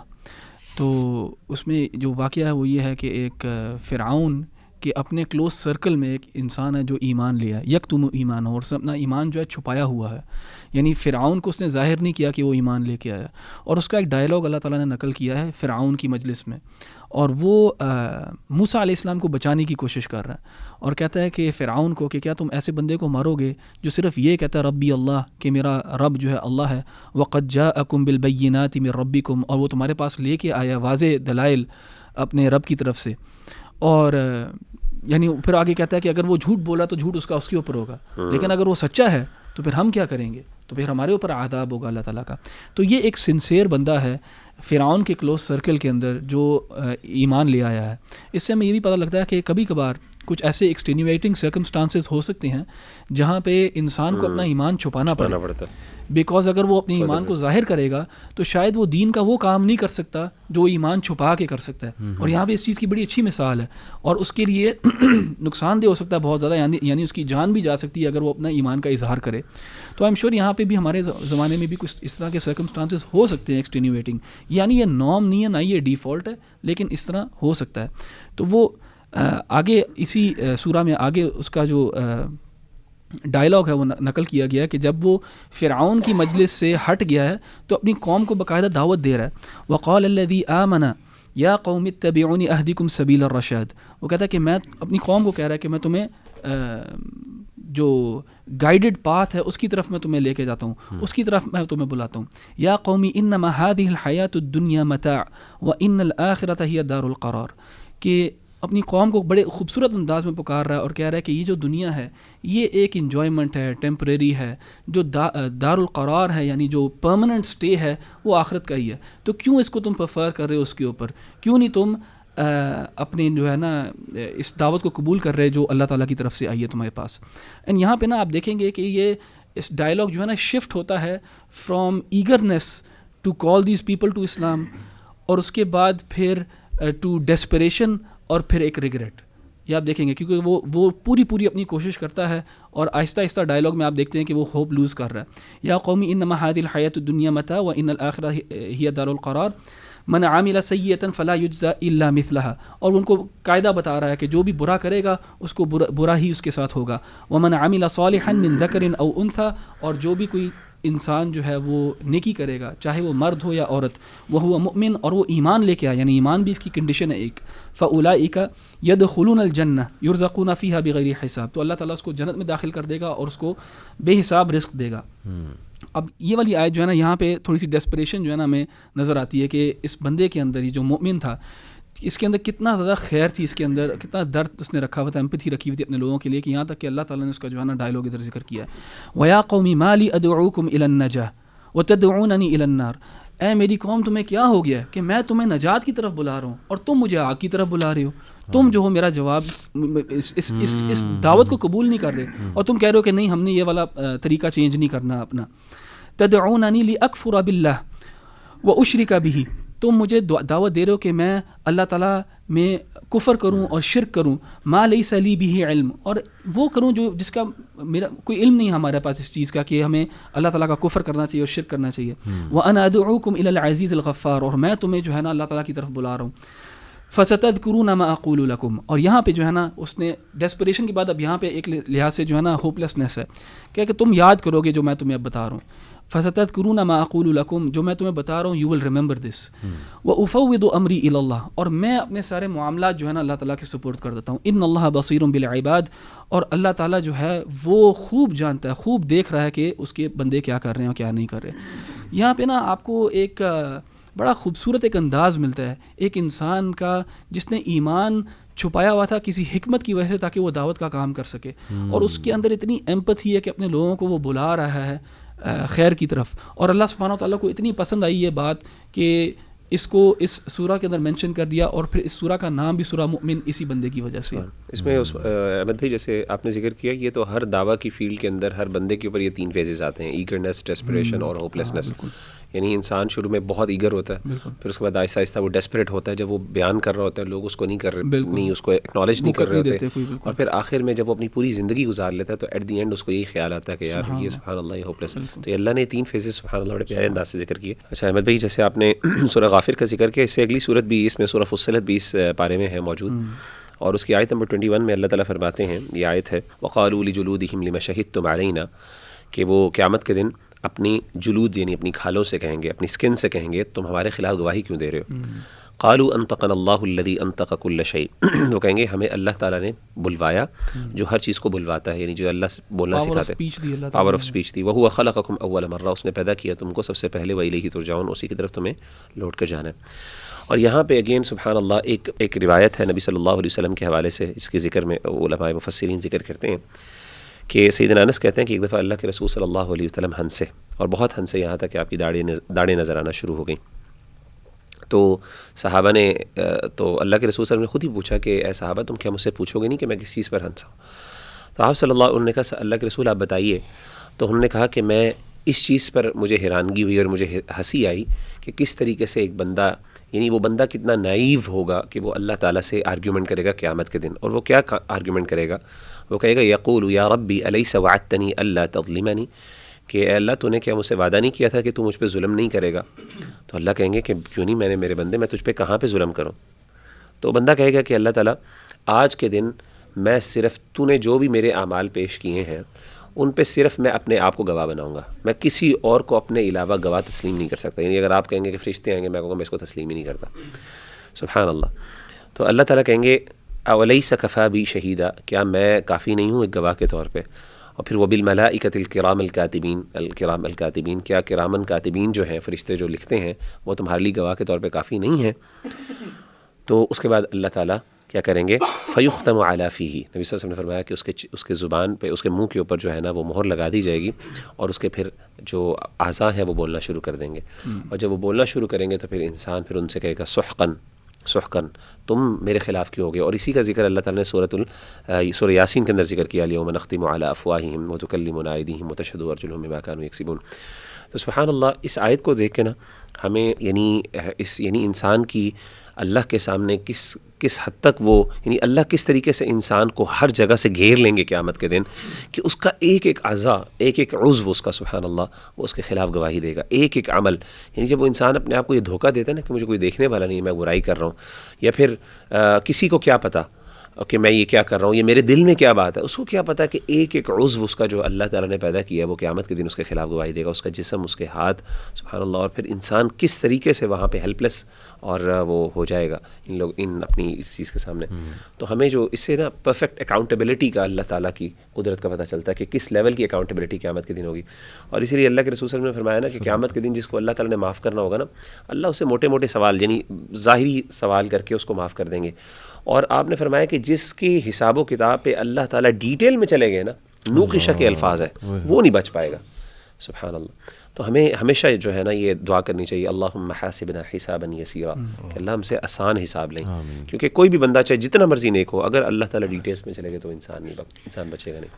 تو اس میں جو واقعہ ہے وہ یہ ہے کہ ایک فرعون کہ اپنے کلوز سرکل میں ایک انسان ہے جو ایمان لیا ہے، یکتم ایمان، اور اس نے اپنا ایمان جو ہے چھپایا ہوا ہے، یعنی فرعون کو اس نے ظاہر نہیں کیا کہ وہ ایمان لے کے آیا. اور اس کا ایک ڈائلاگ اللہ تعالیٰ نے نقل کیا ہے فرعون کی مجلس میں، اور وہ موسیٰ علیہ السلام کو بچانے کی کوشش کر رہا ہے، اور کہتا ہے کہ فرعون کو کہ کیا تم ایسے بندے کو مارو گے جو صرف یہ کہتا ہے ربی اللہ، کہ میرا رب جو ہے اللہ ہے، وقد جاءکم بالبینات من ربکم، اور وہ تمہارے پاس لے کے آیا واضح دلائل اپنے رب کی طرف سے. اور یعنی پھر آگے کہتا ہے کہ اگر وہ جھوٹ بولا تو جھوٹ اس کے اوپر ہوگا، لیکن اگر وہ سچا ہے تو پھر ہم کیا کریں گے، تو پھر ہمارے اوپر عذاب ہوگا اللہ تعالیٰ کا. تو یہ ایک سنسیئر بندہ ہے فرعون کے کلوز سرکل کے اندر جو ایمان لے آیا ہے. اس سے ہمیں یہ بھی پتہ لگتا ہے کہ کبھی کبھار کچھ ایسے ایکسٹینیویٹنگ سرکمسٹانسز ہو سکتے ہیں جہاں پہ انسان کو اپنا ایمان چھپانا پڑتا ہے، بیکاز اگر وہ اپنے ایمان کو ظاہر کرے گا تو شاید وہ دین کا وہ کام نہیں کر سکتا جو ایمان چھپا کے کر سکتا ہے. اور یہاں پہ اس چیز کی بڑی اچھی مثال ہے، اور اس کے لیے نقصان دہ ہو سکتا ہے بہت زیادہ، یعنی اس کی جان بھی جا سکتی ہے اگر وہ اپنا ایمان کا اظہار کرے. تو آئی ایم شیور یہاں پہ بھی ہمارے زمانے میں بھی کچھ اس طرح کے سرکمسٹانسز ہو سکتے ہیں ایکسٹینیویٹنگ، یعنی یہ نارم نہیں ہے، نہ یہ ڈیفالٹ ہے، لیکن اس طرح ہو سکتا ہے. تو وہ آگے اسی سورہ میں آگے اس کا جو ڈائلاگ ہے وہ نقل کیا گیا ہے کہ جب وہ فرعون کی مجلس سے ہٹ گیا ہے تو اپنی قوم کو باقاعدہ دعوت دے رہا ہے. وقال الذی آمن یا قوم اتبعونی اہدکم سبیل الرشاد، وہ کہتا ہے کہ میں اپنی قوم کو کہہ رہا ہے کہ میں تمہیں جو گائیڈڈ پاتھ ہے اس کی طرف میں تمہیں لے کے جاتا ہوں، اس کی طرف میں تمہیں بلاتا ہوں. یا قومی انما هذه الحیاۃ الدنیا متاع وان الآخرۃ هی دار القرار، کہ اپنی قوم کو بڑے خوبصورت انداز میں پکار رہا ہے اور کہہ رہا ہے کہ یہ جو دنیا ہے یہ ایک انجوائمنٹ ہے، ٹیمپریری ہے، جو دار القرار ہے یعنی جو پرماننٹ سٹے ہے وہ آخرت کا ہی ہے. تو کیوں اس کو تم پریفر کر رہے ہو اس کے اوپر، کیوں نہیں تم اپنی جو ہے نا اس دعوت کو قبول کر رہے جو اللہ تعالیٰ کی طرف سے آئی ہے تمہارے پاس. اینڈ یہاں پہ نا آپ دیکھیں گے کہ یہ اس ڈائلاگ جو ہے نا شفٹ ہوتا ہے from ignorance to call these people to Islam, اور اس کے بعد پھر ٹو ڈیسپریشن، اور پھر ایک ریگریٹ. یہ آپ دیکھیں گے کیونکہ وہ پوری اپنی کوشش کرتا ہے اور آہستہ آہستہ ڈائلاگ میں آپ دیکھتے ہیں کہ وہ ہوپ لوز کر رہا ہے. یا قومی انما هذه الحیاۃ الدنیا متاع وان الآخرۃ ہی دار القرار من عمل سیئۃ فلا یجزى الا مثلها، اور ان کو قاعدہ بتا رہا ہے کہ جو بھی برا کرے گا اس کو برا ہی اس کے ساتھ ہوگا. ومن عمل صالحا من ذکر او انثى، اور جو بھی کوئی انسان جو ہے وہ نیکی کرے گا چاہے وہ مرد ہو یا عورت، وہو مؤمن، اور وہ ایمان لے کے آیا، یعنی ایمان بھی اس کی کنڈیشن ہے ایک، فاولئک یدخلون الجنہ یرزقون فیہا بغیر حساب، تو اللہ تعالیٰ اس کو جنت میں داخل کر دے گا اور اس کو بے حساب رزق دے گا. اب یہ والی آیت جو ہے نا یہاں پہ تھوڑی سی ڈیسپریشن جو ہے نا ہمیں نظر آتی ہے کہ اس بندے کے اندر، یہ جو مومن تھا، اس کے اندر کتنا زیادہ خیر تھی، اس کے اندر کتنا درد اس نے رکھا ہوا تھا، ایمپتھی رکھی ہوئی تھی اپنے لوگوں کے لیے، کہ یہاں تک کہ اللہ تعالیٰ نے اس کا جو ہے نا ڈائلاگ ادھر ذکر کیا ہے. وَيَا قَوْمِ مَا لِي أَدْعُوكُمْ إِلَى النَّجَاةِ وَتَدْعُونَنِي إِلَى النَّارِ، اے میری قوم تمہیں کیا ہو گیا کہ میں تمہیں نجات کی طرف بلا رہا ہوں اور تم مجھے آگ کی طرف بلا رہے ہو. تم جو ہو میرا جواب اس دعوت کو قبول نہیں کر رہے، اور تم کہہ رہے ہو کہ نہیں ہم نے یہ والا طریقہ چینج نہیں کرنا اپنا. تدعوننی لأکفر باللہ واشرک بہ، تم مجھے دعوت دے رہے ہو کہ میں اللہ تعالیٰ میں کفر کروں اور شرک کروں، ما لیس لی بہ علم، اور وہ کروں جو جس کا میرا کوئی علم نہیں ہمارے پاس اس چیز کا کہ ہمیں اللہ تعالیٰ کا کفر کرنا چاہیے اور شرک کرنا چاہیے. وانا ادعوکم الی العزیز الغفار، اور میں تمہیں جو ہے نا اللہ تعالیٰ کی طرف بلا رہا ہوں. فستذکرون ما اقول لکم، اور یہاں پہ جو ہے نا اس نے ڈیسپریشن کے بعد اب یہاں پہ ایک لحاظ سے جو ہے نا ہوپلیسنس ہے کہ تم یاد کرو گے جو میں تمہیں اب بتا رہا ہوں. فستذکرون ما اقول لکم، جو میں تمہیں بتا رہا ہوں یو ول ریمبر دس. وافوض امری الی اللہ، اور میں اپنے سارے معاملات جو ہے نا اللہ تعالیٰ کے سپورٹ کر دیتا ہوں. ان اللہ بصیر بالعباد، اور اللہ تعالیٰ جو ہے وہ خوب جانتا ہے، خوب دیکھ رہا ہے کہ اس کے بندے کیا کر رہے ہیں اور کیا نہیں کر رہے. یہاں پہ نا آپ کو ایک بڑا خوبصورت ایک انداز ملتا ہے ایک انسان کا جس نے ایمان چھپایا ہوا تھا کسی حکمت کی وجہ سے تاکہ وہ دعوت کا کام کر سکے، اور اس کے اندر اتنی ایمپتھی ہے کہ اپنے لوگوں کو وہ بلا رہا ہے خیر کی طرف. اور اللہ سبحانہ و تعالیٰ کو اتنی پسند آئی یہ بات کہ اس کو اس سورہ کے اندر مینشن کر دیا، اور پھر اس سورہ کا نام بھی سورہ مؤمن اسی بندے کی وجہ سے. اس میں احمد بھائی جیسے آپ نے ذکر کیا یہ تو ہر دعویٰ کی فیلڈ کے اندر ہر بندے کے اوپر یہ تین فیزز آتے ہیں، ایگرنیس، ڈیسپریشن اور ہوپلیسنس. یعنی انسان شروع میں بہت ایگر ہوتا ہے، پھر اس کے بعد آہستہ آہستہ وہ ڈیسپریٹ ہوتا ہے، جب وہ بیان کر رہا ہوتا ہے لوگ اس کو نہیں کر رہے، نہیں اس کو ایکنالج نہیں کر رہے ہوتے، اور پھر آخر میں جب وہ اپنی پوری زندگی گزار لیتا ہے تو ایٹ دی اینڈ اس کو یہی خیال آتا ہے کہ یار یہ سبحان اللہ یہ ہوپلیس. تو یہ اللہ نے 3 فیزز سبحان اللہ بڑے پیارے انداز سے ذکر کیے. اچھا احمد بھائی، جیسے آپ نے سورہ غافر کا ذکر کیا، اس سے اگلی صورت بھی اس میں سورہ فصلت بھی اس پارے میں ہے موجود، اور اس کی آیت نمبر 21 میں اللہ تعالیٰ فرماتے ہیں، یہ آیت ہے وَقَالُوا لِجُلُودِهِمْ لِمَ شَهِدتُّمْ عَلَيْنَا، کہ وہ قیامت کے دن اپنی جلود یعنی اپنی کھالوں سے کہیں گے، اپنی سکن سے کہیں گے تم ہمارے خلاف گواہی کیوں دے رہے ہو. قالوا انطقنا اللہ الذی انطق کل شیء، وہ کہیں گے ہمیں اللہ تعالیٰ نے بلوایا جو ہر چیز کو بلواتا ہے، یعنی جو اللہ بولنا سکھاتا ہے، پاور آف اسپیچ دی. وہو خلقکم اول مرہ، اس نے پیدا کیا تم کو سب سے پہلے، وإلیہ ترجعون، اسی کی طرف تمہیں لوٹ کر جانا ہے. اور یہاں پہ اگین سبحان اللہ ایک روایت ہے نبی صلی اللہ علیہ وسلم کے حوالے سے، جس کے ذکر میں علماء مفسرین ذکر کرتے ہیں کہ سیدنا انس کہتے ہیں کہ ایک دفعہ اللہ کے رسول صلی اللہ علیہ وسلم ہنسے، اور بہت ہنسے، یہاں تک کہ آپ کی داڑھیں نظر آنا شروع ہو گئیں. تو صحابہ نے تو اللہ کے رسول صلی اللہ علیہ وسلم نے خود ہی پوچھا کہ اے صحابہ تم کیا مجھ سے پوچھو گے نہیں کہ میں کس چیز پر ہنسا ہوں؟ تو آپ صلی اللہ علیہ وسلم نے کہا اللہ کے رسول آپ بتائیے. تو انہوں نے کہا کہ میں اس چیز پر مجھے حیرانگی ہوئی اور مجھے ہنسی آئی کہ کس طریقے سے ایک بندہ، یعنی وہ بندہ کتنا نائیو ہوگا کہ وہ اللہ تعالیٰ سے آرگیومنٹ کرے گا قیامت کے دن. اور وہ کیا آرگیومنٹ کرے گا؟ وہ کہے گا یقول یا ربی الیس وعدتنی اللہ تظلمنی، کہ اے اللہ تو نے کیا مجھ سے وعدہ نہیں کیا تھا کہ تو مجھ پہ ظلم نہیں کرے گا؟ تو اللہ کہیں گے کہ کیوں نہیں، میرے بندے میں تجھ پہ کہاں پہ ظلم کروں؟ تو بندہ کہے گا کہ اللہ تعالیٰ آج کے دن میں صرف تو نے جو بھی میرے اعمال پیش کیے ہیں ان پہ صرف میں اپنے آپ کو گواہ بناؤں گا، میں کسی اور کو اپنے علاوہ گواہ تسلیم نہیں کر سکتا. یعنی اگر آپ کہیں گے کہ فرشتے آئیں گے، میں کہوں گا میں اس کو تسلیم ہی نہیں کرتا. سبحان اللہ. تو اللہ تعالیٰ کہیں گے اولیس کفا بی شہیدہ، کیا میں کافی نہیں ہوں ایک گواہ کے طور پہ؟ اور پھر وہ بالملائکۃ الکرام الکاتبین، کیا کرامن کاتبین جو ہیں فرشتے جو لکھتے ہیں وہ تمہارے لیے گواہ کے طور پہ کافی نہیں ہیں؟ تو اس کے بعد اللہ تعالیٰ کیا کریں گے؟ فیختم علی فیہ، نبی صلی اللہ علیہ وسلم نے فرمایا کہ اس کے زبان پہ، اس کے منہ کے اوپر جو ہے نا وہ مہر لگا دی جائے گی، اور اس کے پھر جو اعضاء ہیں وہ بولنا شروع کر دیں گے. اور جب وہ بولنا شروع کریں گے تو پھر انسان پھر ان سے کہے گا سحقن تم میرے خلاف کیوں ہو گئے. اور اسی کا ذکر اللہ تعالیٰ نے سورہ یاسین کے اندر ذکر کیا، الیوم نختم علی افواہہم وتکلمنا ایدیہم وتشہد ارجلہم بما کانوا یکسبون. تو سبحان اللہ، اس آیت کو دیکھ کے نا ہمیں یعنی انسان کی اللہ کے سامنے کس حد تک وہ، یعنی اللہ کس طریقے سے انسان کو ہر جگہ سے گھیر لیں گے قیامت کے دن کہ اس کا ایک ایک اعضاء، ایک ایک عضو اس کا سبحان اللہ وہ اس کے خلاف گواہی دے گا، ایک ایک عمل. یعنی جب وہ انسان اپنے آپ کو یہ دھوکہ دیتا ہے نا کہ مجھے کوئی دیکھنے والا نہیں ہے، میں برائی کر رہا ہوں، یا پھر کسی کو کیا پتہ کہ میں یہ کیا کر رہا ہوں، یہ میرے دل میں کیا بات ہے، اس کو کیا پتہ کہ ایک ایک عضو اس کا جو اللہ تعالیٰ نے پیدا کیا ہے وہ قیامت کے دن اس کے خلاف گواہی دے گا، اس کا جسم، اس کے ہاتھ، سبحان اللہ. اور پھر انسان کس طریقے سے وہاں پہ ہیلپ-لیس اور وہ ہو جائے گا ان اپنی اس چیز کے سامنے. تو ہمیں جو اس سے نا پرفیکٹ اکاؤنٹیبلٹی کا اللہ تعالیٰ کی قدرت کا پتہ چلتا ہے کہ کس لیول کی اکاؤنٹیبلٹی قیامت کے دن ہوگی. اور اسی لیے اللہ کے رسول صلی اللہ علیہ وسلم نے فرمایا نا کہ قیامت کے دن جس کو اللہ تعالیٰ نے معاف کرنا ہوگا نا، اللہ اسے موٹے موٹے سوال، یعنی ظاہری سوال کر کے اس کو معاف کر دیں گے. اور آپ نے فرمایا کہ جس کی حساب و کتاب پہ اللہ تعالیٰ ڈیٹیل میں چلے گئے نا، نوقشہ کے الفاظ ہیں، وہ نہیں بچ پائے گا. سبحان اللہ. تو ہمیں ہمیشہ جو ہے نا یہ دعا کرنی چاہیے، اللہم حاسبنا حسابا یسیرا، کہ اللہ ہم سے آسان حساب لیں. کیونکہ کوئی بھی بندہ چاہے جتنا مرضی نیک ہو، اگر اللہ تعالیٰ ڈیٹیلز میں چلے گئے تو انسان بچے گا نہیں.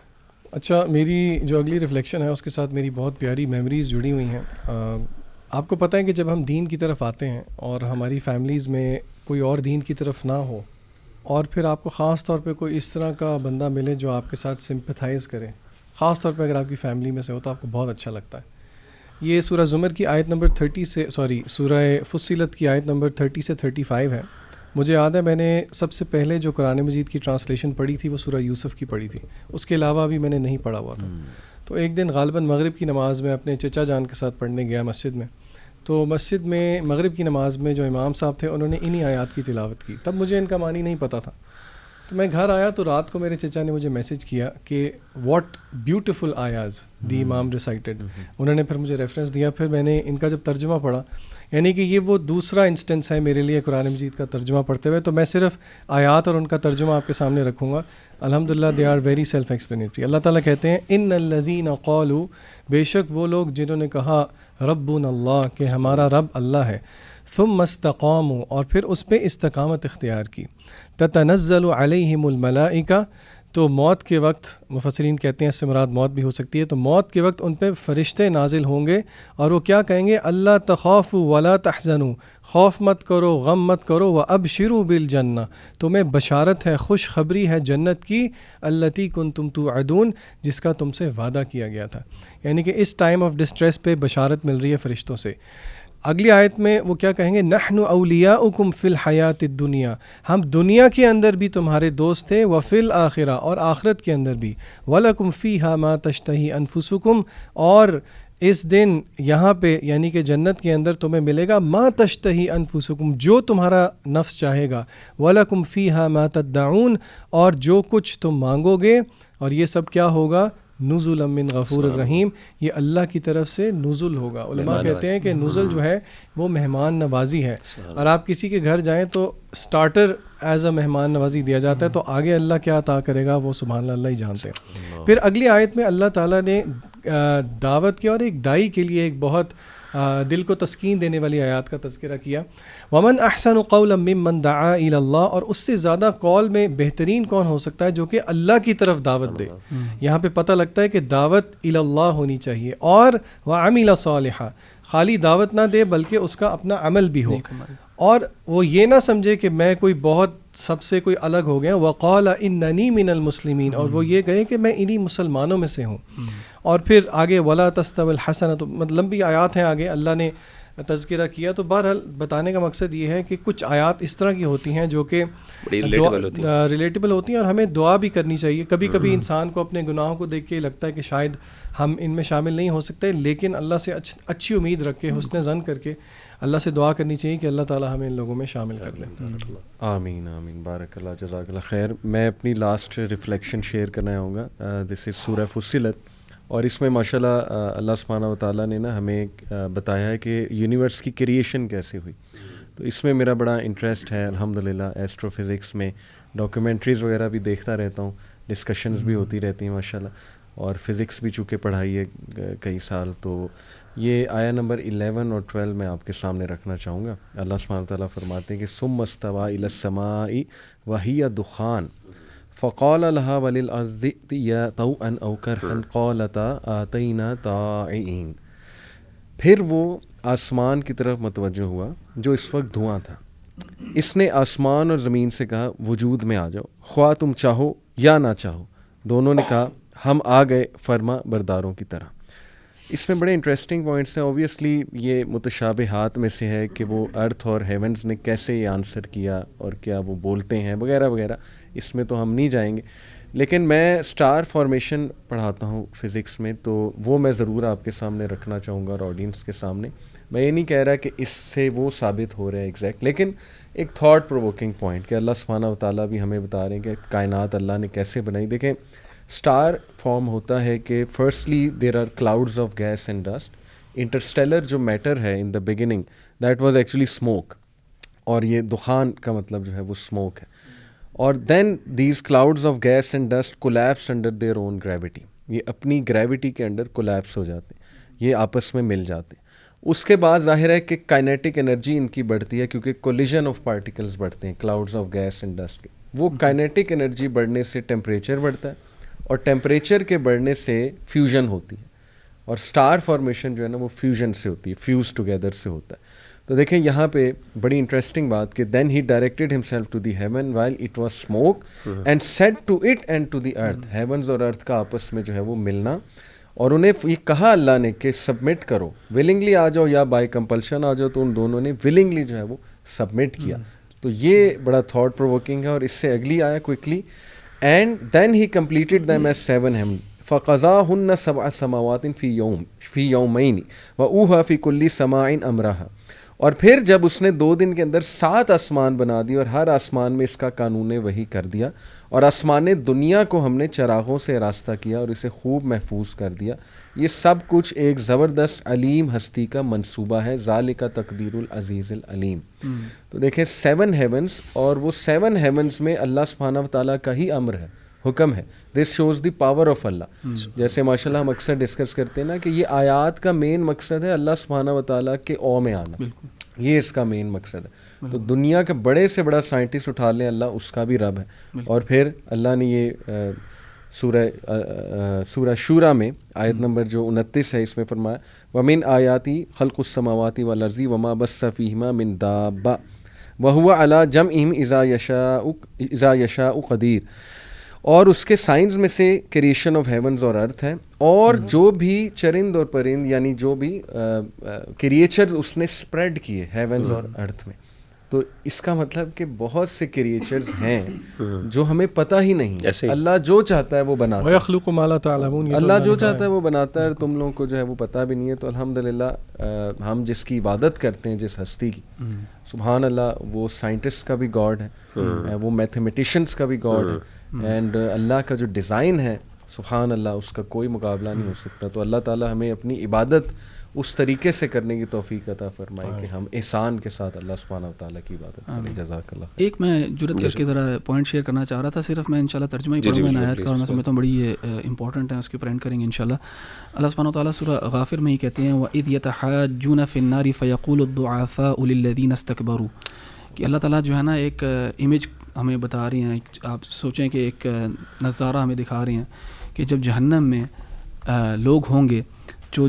اچھا، میری جو اگلی ریفلیکشن ہے اس کے ساتھ میری بہت پیاری میموریز جڑی ہوئی ہیں. آپ کو پتہ ہے کہ جب ہم دین کی طرف آتے ہیں اور ہماری فیملیز میں کوئی اور دین کی طرف نہ ہو، اور پھر آپ کو خاص طور پہ کوئی اس طرح کا بندہ ملے جو آپ کے ساتھ سمپتھائز کرے، خاص طور پہ اگر آپ کی فیملی میں سے ہو تو آپ کو بہت اچھا لگتا ہے. یہ سورہ زمر کی آیت نمبر 30 سے سورہ فصلت کی آیت نمبر 30 سے 35 ہے. مجھے یاد ہے میں نے سب سے پہلے جو قرآن مجید کی ٹرانسلیشن پڑھی تھی وہ سورہ یوسف کی پڑھی تھی، اس کے علاوہ ابھی میں نے نہیں پڑھا ہوا تھا. تو ایک دن غالباً مغرب کی نماز میں اپنے چچا جان کے ساتھ پڑھنے گیا مسجد میں. تو مسجد میں مغرب کی نماز میں جو امام صاحب تھے انہوں نے انہی آیات کی تلاوت کی. تب مجھے ان کا معنی نہیں پتہ تھا. تو میں گھر آیا تو رات کو میرے چچا نے مجھے میسج کیا کہ واٹ بیوٹیفل آیاز دی امام ریسائٹڈ. انہوں نے پھر مجھے ریفرنس دیا. پھر میں نے ان کا جب ترجمہ پڑھا، یعنی کہ یہ وہ دوسرا انسٹنس ہے میرے لیے قرآن مجید کا ترجمہ پڑھتے ہوئے. تو میں صرف آیات اور ان کا ترجمہ آپ کے سامنے رکھوں گا. الحمدللہ they are very self explanatory. اللہ تعالیٰ کہتے ہیں ان الذین قالوا، بے شک وہ لوگ جنہوں نے کہا ربنا اللہ، کہ ہمارا رب اللہ ہے، ثم استقاموا، اور پھر اس پہ استقامت اختیار کی، تتنزل علیہم الملائکہ، تو موت کے وقت مفسرین کہتے ہیں اس سے مراد موت بھی ہو سکتی ہے، تو موت کے وقت ان پہ فرشتے نازل ہوں گے اور وہ کیا کہیں گے، اللہ تخافوا ولا تحزنوا، خوف مت کرو، غم مت کرو، وابشروا بالجنہ، تمہیں بشارت ہے، خوشخبری ہے جنت کی، التی کنتم توعدون، جس کا تم سے وعدہ کیا گیا تھا. یعنی کہ اس ٹائم آف ڈسٹریس پہ بشارت مل رہی ہے فرشتوں سے. اگلی آیت میں وہ کیا کہیں گے، نحن اولیاؤکم فی الحیات الدنیا، ہم دنیا کے اندر بھی تمہارے دوست تھے، وفی الآخرہ، اور آخرت کے اندر بھی، ولکم فیہا ما تشتہی انفسکم، اور اس دن یہاں پہ یعنی کہ جنت کے اندر تمہیں ملے گا ما تشتہی انفسکم، جو تمہارا نفس چاہے گا، ولکم فیہا ما تدعون، اور جو کچھ تم مانگو گے، اور یہ سب کیا ہوگا، نزلا من غفور الرحیم، یہ اللہ کی طرف سے نزل ہوگا. علماء کہتے ہیں کہ نزل جو ہے وہ مہمان نوازی ہے، اور آپ کسی کے گھر جائیں تو سٹارٹر ایز اے مہمان نوازی دیا جاتا ہے، تو آگے اللہ کیا عطا کرے گا وہ سبحان اللہ ہی جانتے ہیں. پھر اگلی آیت میں اللہ تعالیٰ نے دعوت کی اور ایک دائی کے لیے ایک بہت دل کو تسکین دینے والی آیات کا تذکرہ کیا. ومن احسن قولا ممن دعا الی اللہ، اور اس سے زیادہ قول میں بہترین کون ہو سکتا ہے جو کہ اللہ کی طرف دعوت دے. یہاں پہ پتہ لگتا ہے کہ دعوت الی اللہ ہونی چاہیے، اور وعمل صالحا، خالی دعوت نہ دے بلکہ اس کا اپنا عمل بھی ہو، اور وہ یہ نہ سمجھے کہ میں کوئی بہت سب سے کوئی الگ ہو گیا. وقال اننی من المسلمین، اور وہ یہ کہے کہ میں انہی مسلمانوں میں سے ہوں. اور پھر آگے ولا تستوی الحسنۃ، مطلب لمبی آیات ہیں آگے اللہ نے تذکرہ کیا. تو بہرحال بتانے کا مقصد یہ ہے کہ کچھ آیات اس طرح کی ہوتی ہیں جو کہ ریلیٹیبل ہوتی ہیں، اور ہمیں دعا بھی کرنی چاہیے. کبھی کبھی انسان کو اپنے گناہوں کو دیکھ کے لگتا ہے کہ شاید ہم ان میں شامل نہیں ہو سکتے، لیکن اللہ سے اچھی امید رکھ کے، حسن ظن کر کے اللہ سے دعا کرنی چاہیے کہ اللہ تعالیٰ ہمیں ان لوگوں میں شامل کر لیں. آمین آمین، بارک اللہ، جزاک اللہ خیر. میں اپنی لاسٹ ریفلیکشن شیئر کرنا چاہوں گا. دس از سورہ فصلت، اور اس میں ماشاء اللہ اللہ سبحانہ و تعالیٰ نے نا ہمیں بتایا ہے کہ یونیورس کی کریشن کیسے ہوئی. تو اس میں میرا بڑا انٹرسٹ ہے الحمدللہ. ایسٹرو فزکس میں ڈاکیومنٹریز وغیرہ بھی دیکھتا رہتا ہوں، ڈسکشنز بھی ہوتی رہتی ہیں ماشاء اللہ، اور فزکس بھی چونکہ پڑھائی ہے کئی سال. تو یہ آیا نمبر 11 اور 12 میں آپ کے سامنے رکھنا چاہوں گا. اللہ سبحانہ و تعالیٰ فرماتے ہیں کہ ثم استوى الى السماء وهي دخان فقال لها وللارض ائتيا طوعا او كرها قالتا اتينا طائعين. پھر وہ آسمان کی طرف متوجہ ہوا جو اس وقت دھواں تھا. اس نے آسمان اور زمین سے کہا وجود میں آ جاؤ، خواہ تم چاہو یا نہ چاہو. دونوں نے کہا ہم آ گئے فرما برداروں کی طرح. اس میں بڑے انٹرسٹنگ پوائنٹس ہیں. اوبویسلی یہ متشابہات میں سے ہے کہ وہ ارتھ اور ہیونز نے کیسے یہ آنسر کیا اور کیا وہ بولتے ہیں وغیرہ وغیرہ، اس میں تو ہم نہیں جائیں گے. لیکن میں اسٹار فارمیشن پڑھاتا ہوں فزکس میں، تو وہ میں ضرور آپ کے سامنے رکھنا چاہوں گا اور آڈینس کے سامنے. میں یہ نہیں کہہ رہا کہ اس سے وہ ثابت ہو رہا ہے ایگزیکٹ، لیکن ایک تھاٹ پرووکنگ پوائنٹ کہ اللہ سبحانہ و تعالیٰ بھی ہمیں بتا رہے ہیں کہ کائنات اللہ نے کیسے بنائی. دیکھیں اسٹار فارم ہوتا ہے کہ firstly there are clouds of gas and dust. Interstellar جو میٹر ہے in the beginning that was actually smoke, اور یہ دخان کا مطلب جو ہے وہ اسموک ہے. اور then these clouds of gas and dust collapse under their own gravity, یہ اپنی گریوٹی کے انڈر کولیپس ہو جاتے ہیں، یہ آپس میں مل جاتے ہیں. اس کے بعد ظاہر ہے کہ کائنیٹک انرجی ان کی بڑھتی ہے کیونکہ کولیجن آف پارٹیکلز بڑھتے ہیں clouds of gas and dust کے. وہ کائنیٹک انرجی بڑھنے سے ٹیمپریچر بڑھتا ہے، اور ٹیمپریچر کے بڑھنے سے فیوژن ہوتی ہے. اور اسٹار فارمیشن جو ہے نا وہ فیوژن سے ہوتی ہے، فیوز ٹوگیدر سے ہوتا ہے. تو دیکھیں یہاں پہ بڑی انٹرسٹنگ بات کہ then he directed himself to the heaven while it was smoke and said to it and to the earth. Heavens اور ارتھ کا آپس میں جو ہے وہ ملنا، اور انہیں یہ کہا اللہ نے کہ سبمٹ کرو، ولنگلی آ جاؤ یا بائی کمپلشن آ جاؤ. تو ان دونوں نے ولنگلی جو ہے وہ سبمٹ کیا. تو یہ بڑا تھاٹ پرووکنگ ہے. اور اس سے اگلی آیا quickly, and then he completed them as 7 heaven فقضاہن 7 سماوات فی یومین واوحی فی کل سماء امرہا. اور پھر جب اس نے 2 دن کے اندر 7 آسمان بنا دی اور ہر آسمان میں اس کا قانون وحی کر دیا، اور آسمان دنیا کو ہم نے چراغوں سے راستہ کیا اور اسے خوب محفوظ کر دیا. یہ سب کچھ ایک زبردست علیم ہستی کا منصوبہ ہے. ذالک تقدیر العزیز العلیم. تو دیکھیں 7 ہیونز، اور وہ 7 ہیونز میں اللہ سبحانہ و تعالیٰ کا ہی امر ہے، حکم ہے. This shows the power of Allah. جیسے ماشاءاللہ ہم اکثر ڈسکس کرتے ہیں نا کہ یہ آیات کا مین مقصد ہے اللہ سبحانہ و تعالیٰ کے او میں آنا. یہ اس کا مین مقصد ہے. تو دنیا کا بڑے سے بڑا سائنٹسٹ اٹھا لیں, اللہ اس کا بھی رب ہے. اور پھر اللہ نے یہ سورہ شورا میں آیت نمبر جو 29 ہے اس میں فرمایا وَمِنْ آیَاتِ خَلْقُ السَّمَاوَاتِ وَالْأَرْضِ وَمَا بَثَّ فِيهِمَا مِنْ دَابَّةٍ وَهُوَ عَلَى جَمْعِهِمْ اِذَا يَشَاءُ قَدِيرٌ. اور اس کے سائنس میں سے کریشن آف ہیونز اور ارتھ ہے, اور جو بھی چرند اور پرند یعنی جو بھی کریچر اس نے اسپریڈ کیے ہیونز اور ارتھ میں. تو اس کا مطلب کہ بہت سے کریچرز ہیں جو ہمیں پتہ ہی نہیں. اللہ جو چاہتا ہے وہ بناتا ہے, وَيَخْلُقُ مَا لَا تَعْلَمُونَ, اللہ جو چاہتا ہے وہ بناتا ہے, اور تم لوگوں کو جو ہے وہ پتہ بھی نہیں ہے. تو الحمدللہ ہم جس کی عبادت کرتے ہیں, جس ہستی کی, سبحان اللہ, وہ سائنٹسٹ کا بھی گاڈ ہے, وہ میتھمیٹیشینس کا بھی گاڈ ہے, اینڈ اللہ کا جو ڈیزائن ہے سبحان اللہ اس کا کوئی مقابلہ نہیں ہو سکتا. تو اللہ تعالیٰ ہمیں اپنی عبادت اس طریقے سے کرنے کی توفیق عطا فرمائے کہ ہم احسان کے ساتھ اللہ سبحانہ وتعالیٰ کی عبادت کریں. جزاک اللہ. ایک میں جرت کر کے ذرا پوائنٹ شیئر کرنا چاہ رہا تھا, صرف میں انشاءاللہ ترجمہ ہی پڑھوں گا آیات کا, اور میں سمجھتا ہوں بڑی امپورٹنٹ ہے, اس کے اوپر اینڈ کریں گے انشاءاللہ. اللہ سبحانہ وتعالیٰ سورہ غافر میں ہی کہتے ہیں وَإِذْ يَتَحَاجُّونَ فِي النَّارِ فَيَقُولُ الضُّعَفَاءُ لِلَّذِينَ اسْتَكْبَرُوا. کہ اللہ تعالیٰ جو ہے نا ایک امیج ہمیں بتا رہی ہیں, آپ سوچیں کہ ایک نظارہ ہمیں دکھا رہی ہیں کہ جب جہنم میں لوگ ہوں گے جو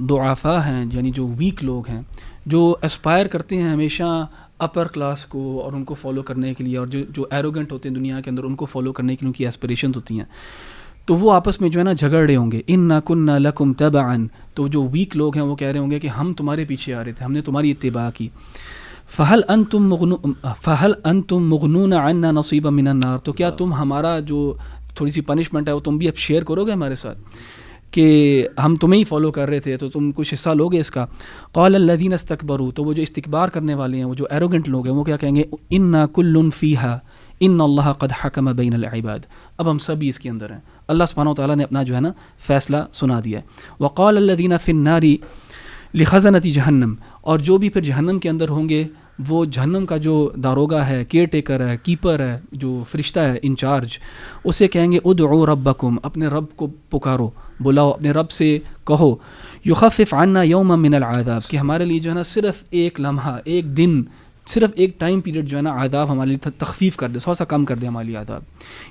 ضعفاء ہیں, یعنی جو ویک لوگ ہیں, جو اسپائر کرتے ہیں ہمیشہ اپر کلاس کو اور ان کو فالو کرنے کے لیے, اور جو ایروگنٹ ہوتے ہیں دنیا کے اندر ان کو فالو کرنے کے لیے ان کی ایسپریشنز ہوتی ہیں, تو وہ آپس میں جو ہے نا جھگڑ رہے ہوں گے. اِنَّا كُنَّا لَكُمْ تَبَعًا. تو جو ویک لوگ ہیں وہ کہہ رہے ہوں گے کہ ہم تمہارے پیچھے آ رہے تھے, ہم نے تمہاری اتباع کی. فَهَلْ أَنْتُمْ مُغْنُونَ عَنَّا نَصِيبًا مِنَ النَّارِ. تو کیا تم ہمارا جو تھوڑی سی پنشمنٹ ہے وہ تم بھی اب شیئر کرو گے ہمارے ساتھ, کہ ہم تمہیں ہی فالو کر رہے تھے تو تم کچھ حصہ لوگے اس کا. قال الذین استکبروا. تو وہ جو استکبار کرنے والے ہیں, وہ جو ایروگنٹ لوگ ہیں, وہ کیا کہیں گے انا کل فیہا ان اللہ قد حکم بین العباد. اب ہم سبھی اس کے اندر ہیں, اللہ سبحانہ وتعالیٰ نے اپنا جو ہے نا فیصلہ سنا دیا ہے. وقال الذین فی النار لخزنۃ جہنم. اور جو بھی پھر جہنم کے اندر ہوں گے, وہ جہنم کا جو داروگا ہے, کیئر ٹیکر ہے, کیپر ہے, جو فرشتہ ہے انچارج, اسے کہیں گے ادعوا ربکم. اپنے رب کو پکارو, بلاؤ, اپنے رب سے کہو یخفف عنا یوما من العذاب, کہ ہمارے لیے جو ہے نا صرف ایک لمحہ, ایک دن, صرف ایک ٹائم پیریڈ جو ہے نا عذاب ہمارے لیے تخفیف کر دے, تھوڑا سا کم کر دے ہمارے لیے عذاب.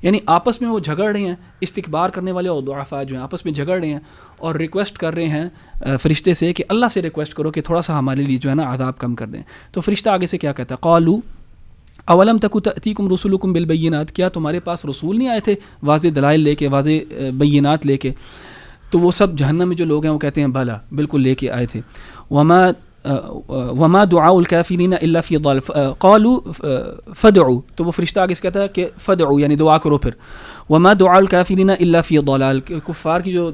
یعنی آپس میں وہ جھگڑ رہے ہیں, استکبار کرنے والے اور ضعفاء جو ہیں آپس میں جھگڑ رہے ہیں اور ریکویسٹ کر رہے ہیں فرشتے سے کہ اللہ سے ریکویسٹ کرو کہ تھوڑا سا ہمارے لیے جو ہے نا عذاب کم کر دیں. تو فرشتہ آگے سے کیا کہتا ہے, قالوا اولم تک تأتیکم رسلکم بالبینات. کیا تمہارے پاس رسول نہیں آئے تھے واضح دلائل لے کے, واضح بینات لے کے؟ تو وہ سب جہنم میں جو لوگ ہیں وہ کہتے ہیں بلا, بالکل لے کے آئے تھے. وما دعاء الکافرین الا فی ضلال قالوا فدعوا. تو وہ فرشتہ آگے سے کہتا ہے کہ فدعوا یعنی دعا کرو پھر. وما دعاء الکافرین الا فی ضلال. کفار کی جو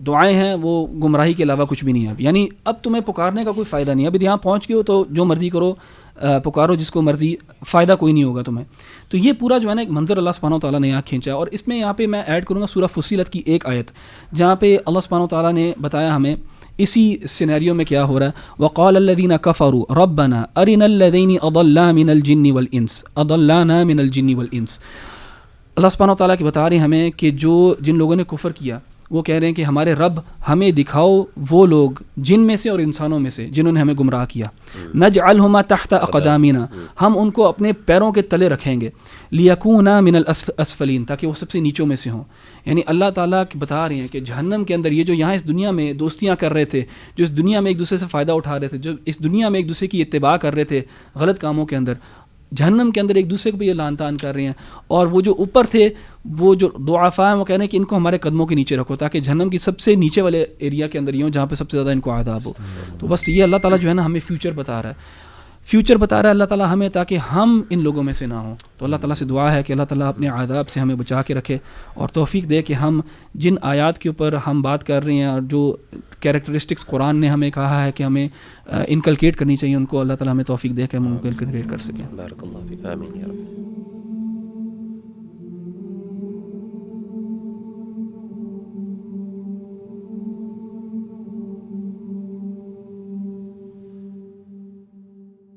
دعائیں ہیں وہ گمراہی کے علاوہ کچھ بھی نہیں ہے. یعنی اب تمہیں پکارنے کا کوئی فائدہ نہیں ہے, اب یہاں پہنچ گئے ہو تو جو مرضی کرو, پکارو جس کو مرضی, فائدہ کوئی نہیں ہوگا تمہیں. تو یہ پورا جو ہے نا ایک منظر اللہ سبحانہ وتعالیٰ نے یہاں کھینچا. اور اس میں یہاں پہ میں ایڈ کروں گا سورہ فصیلت کی ایک آیت, جہاں پہ اللہ سبحانہ وتعالیٰ نے بتایا ہمیں اسی سینیریو میں کیا ہو رہا ہے. وقال الذین کفروا ربنا ارنا الذین اضلانا من الجن والانس. اللہ سبحانہ وتعالیٰ کی بتا رہے ہیں ہمیں کہ جن لوگوں نے کفر کیا وہ کہہ رہے ہیں کہ ہمارے رب ہمیں دکھاؤ وہ لوگ جن میں سے اور انسانوں میں سے جنہوں نے ہمیں گمراہ کیا. نجعلہما تحت اقدامنا. ہم ان کو اپنے پیروں کے تلے رکھیں گے. لیکونا من الاسفلین. تاکہ وہ سب سے نیچوں میں سے ہوں. یعنی اللہ تعالیٰ بتا رہے ہیں کہ جہنم کے اندر یہ جو یہاں اس دنیا میں دوستیاں کر رہے تھے, جو اس دنیا میں ایک دوسرے سے فائدہ اٹھا رہے تھے, جو اس دنیا میں ایک دوسرے کی اتباع کر رہے تھے غلط کاموں کے اندر, جہنم کے اندر ایک دوسرے کو بھی یہ لعن طعن کر رہے ہیں. اور وہ جو اوپر تھے, وہ جو ضعفاء ہیں, وہ کہہ رہے ہیں کہ ان کو ہمارے قدموں کے نیچے رکھو تاکہ جہنم کی سب سے نیچے والے ایریا کے اندر ہی ہوں جہاں پہ سب سے زیادہ ان کو عذاب ہو. تو بس یہ اللہ تعالیٰ جو ہے نا ہمیں فیوچر بتا رہا ہے اللہ تعالیٰ ہمیں, تاکہ ہم ان لوگوں میں سے نہ ہوں. تو اللہ تعالیٰ سے دعا ہے کہ اللہ تعالیٰ اپنے عذاب سے ہمیں بچا کے رکھے اور توفیق دے کہ ہم جن آیات کے اوپر ہم بات کر رہے ہیں اور جو کیریکٹرسٹکس قرآن نے ہمیں کہا ہے کہ ہمیں انکلکیٹ کرنی چاہیے, ان کو اللہ تعالیٰ ہمیں توفیق دے کہ ہم ان کو انکلکیٹ کر سکیں. بارک اللہ فیک. آمین یا رب.